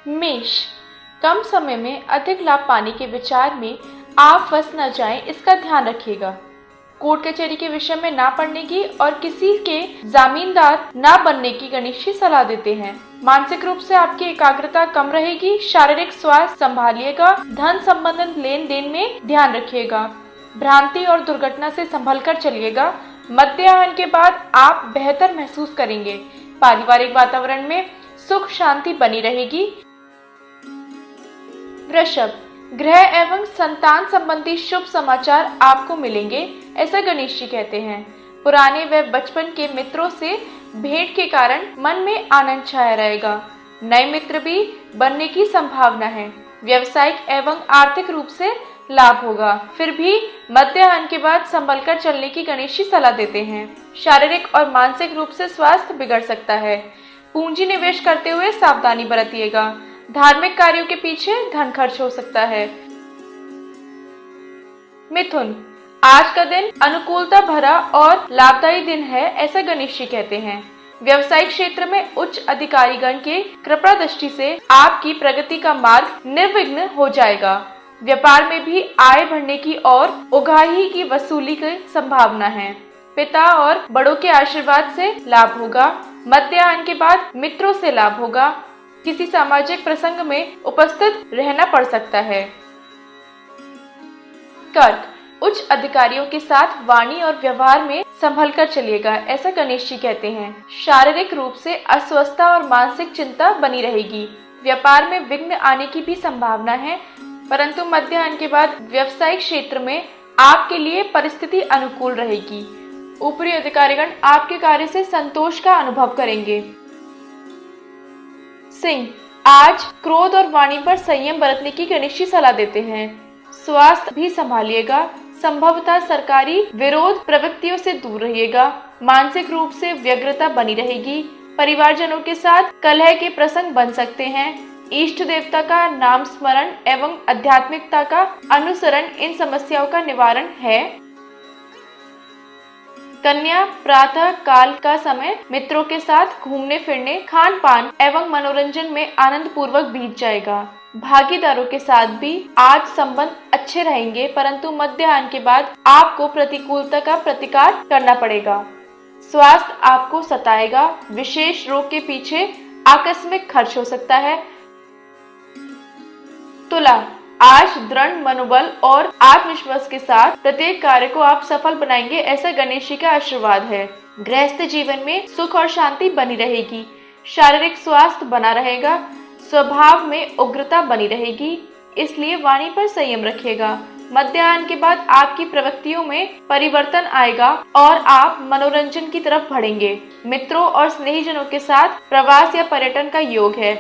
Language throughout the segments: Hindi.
मेष, कम समय में अधिक लाभ पाने के विचार में आप फंस न जाएं, इसका ध्यान रखिएगा। कोर्ट कचहरी के विषय में ना पढ़ने की और किसी के जामीनदार ना बनने की गणेश जी सलाह देते हैं। मानसिक रूप से आपकी एकाग्रता कम रहेगी। शारीरिक स्वास्थ्य संभालिएगा। धन संबंधित लेन देन में ध्यान रखिएगा। भ्रांति और दुर्घटना से संभल कर चलिएगा। मध्याह्न के बाद आप बेहतर महसूस करेंगे। पारिवारिक वातावरण में सुख शांति बनी रहेगी। वृषभ, गृह एवं संतान संबंधी शुभ समाचार आपको मिलेंगे, ऐसा गणेश जी कहते हैं। पुराने व बचपन के मित्रों से भेंट के कारण मन में आनंद छाया रहेगा। नए मित्र भी बनने की संभावना है। व्यवसायिक एवं आर्थिक रूप से लाभ होगा। फिर भी मध्याह्न के बाद संभल कर चलने की गणेश जी सलाह देते हैं। शारीरिक और मानसिक रूप से स्वास्थ्य बिगड़ सकता है। पूंजी निवेश करते हुए सावधानी बरतिएगा। धार्मिक कार्यों के पीछे धन खर्च हो सकता है। मिथुन, आज का दिन अनुकूलता भरा और लाभदायी दिन है, ऐसा गणेश जी कहते हैं। व्यवसायिक क्षेत्र में उच्च अधिकारीगण के कृपा दृष्टि से आपकी प्रगति का मार्ग निर्विघ्न हो जाएगा। व्यापार में भी आय बढ़ने की और उगाही की वसूली की संभावना है। पिता और बड़ों के आशीर्वाद से लाभ होगा। मध्याह्न के बाद मित्रों से लाभ होगा। किसी सामाजिक प्रसंग में उपस्थित रहना पड़ सकता है। कर्क, उच्च अधिकारियों के साथ वाणी और व्यवहार में संभल कर चलिएगा, ऐसा गणेश जी कहते हैं। शारीरिक रूप से अस्वस्थता और मानसिक चिंता बनी रहेगी। व्यापार में विघ्न आने की भी संभावना है, परंतु मध्याह्न के बाद व्यवसायिक क्षेत्र में आपके लिए परिस्थिति अनुकूल रहेगी। ऊपरी अधिकारीगण आपके कार्य से संतोष का अनुभव करेंगे। सिंह, आज क्रोध और वाणी पर संयम बरतने की गणेश जी सलाह देते हैं। स्वास्थ्य भी संभालिएगा। संभवतः सरकारी विरोध प्रवृत्तियों से दूर रहिएगा। मानसिक रूप से व्यग्रता बनी रहेगी। परिवारजनों के साथ कलह के प्रसंग बन सकते हैं। इष्ट देवता का नाम स्मरण एवं आध्यात्मिकता का अनुसरण इन समस्याओं का निवारण है। कन्या, प्रातः काल का समय मित्रों के साथ घूमने फिरने, खान पान एवं मनोरंजन में आनंद पूर्वक बीत जाएगा। भागीदारों के साथ भी आज संबंध अच्छे रहेंगे, परंतु मध्याह्न के बाद आपको प्रतिकूलता का प्रतिकार करना पड़ेगा। स्वास्थ्य आपको सताएगा। विशेष रोग के पीछे आकस्मिक खर्च हो सकता है। तुला, आज दृढ़ मनोबल और आत्मविश्वास के साथ प्रत्येक कार्य को आप सफल बनाएंगे, ऐसा गणेश जी का आशीर्वाद है। गृहस्थ जीवन में सुख और शांति बनी रहेगी। शारीरिक स्वास्थ्य बना रहेगा। स्वभाव में उग्रता बनी रहेगी, इसलिए वाणी पर संयम रखिएगा। मध्याह्न के बाद आपकी प्रवृत्तियों में परिवर्तन आएगा और आप मनोरंजन की तरफ बढ़ेंगे। मित्रों और स्नेहीजनों के साथ प्रवास या पर्यटन का योग है।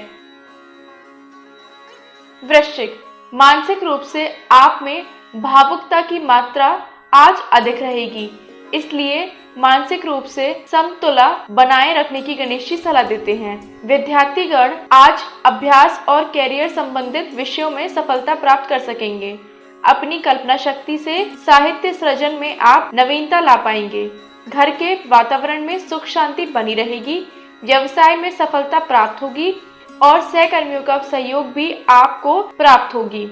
वृश्चिक, मानसिक रूप से आप में भावुकता की मात्रा आज अधिक रहेगी, इसलिए मानसिक रूप से समतुला बनाए रखने की गणेश जी सलाह देते हैं। विद्यार्थीगण आज अभ्यास और कैरियर संबंधित विषयों में सफलता प्राप्त कर सकेंगे। अपनी कल्पना शक्ति से साहित्य सृजन में आप नवीनता ला पाएंगे। घर के वातावरण में सुख शांति बनी रहेगी। व्यवसाय में सफलता प्राप्त होगी और सहकर्मियों का सहयोग भी आपको प्राप्त होगी।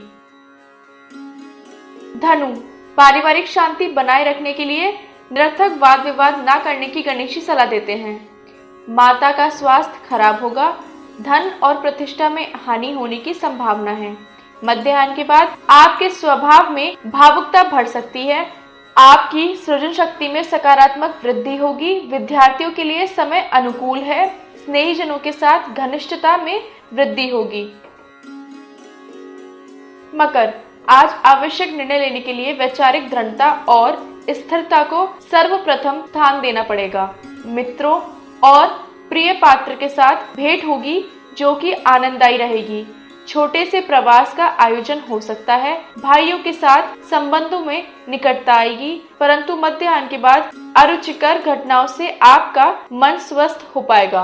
धनु, पारिवारिक शांति बनाए रखने के लिए निरर्थक वाद विवाद न करने की गणेश जी सलाह देते हैं। माता का स्वास्थ्य खराब होगा। धन और प्रतिष्ठा में हानि होने की संभावना है। मध्याह्न के बाद आपके स्वभाव में भावुकता बढ़ सकती है। आपकी सृजन शक्ति में सकारात्मक वृद्धि होगी। विद्यार्थियों के लिए समय अनुकूल है। स्नेहीजनों के साथ घनिष्ठता में वृद्धि होगी। मकर, आज आवश्यक निर्णय लेने के लिए वैचारिक दृढ़ता और स्थिरता को सर्वप्रथम स्थान देना पड़ेगा। मित्रों और प्रिय पात्र के साथ भेंट होगी जो कि आनंददायी रहेगी। छोटे से प्रवास का आयोजन हो सकता है। भाइयों के साथ संबंधों में निकटता आएगी, परंतु मध्याह्न के बाद अरुचिकर घटनाओं से आपका मन स्वस्थ हो पाएगा।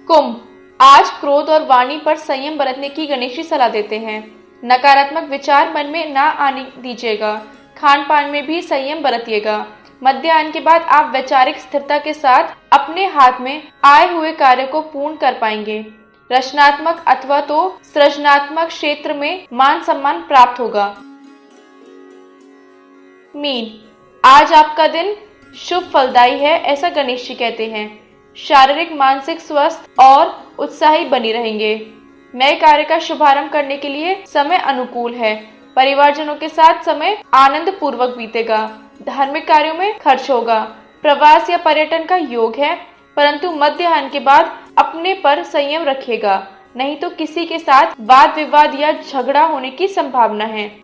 कुंभ, आज क्रोध और वाणी पर संयम बरतने की गणेश जी सलाह देते हैं। नकारात्मक विचार मन में ना आने दीजिएगा। खान पान में भी संयम बरतिएगा। मध्याह्न के बाद आप वैचारिक स्थिरता के साथ अपने हाथ में आए हुए कार्य को पूर्ण कर पाएंगे। रचनात्मक अथवा तो सृजनात्मक क्षेत्र में मान सम्मान प्राप्त होगा। मीन, आज आपका दिन शुभ फलदायी है, ऐसा गणेश जी कहते हैं। शारीरिक मानसिक स्वस्थ और उत्साही बनी रहेंगे। नए कार्य का शुभारंभ करने के लिए समय अनुकूल है। परिवारजनों के साथ समय आनंद पूर्वक बीतेगा। धार्मिक कार्यों में खर्च होगा। प्रवास या पर्यटन का योग है, परंतु मध्याह्न के बाद अपने पर संयम रखिएगा, नहीं तो किसी के साथ वाद विवाद या झगड़ा होने की संभावना है।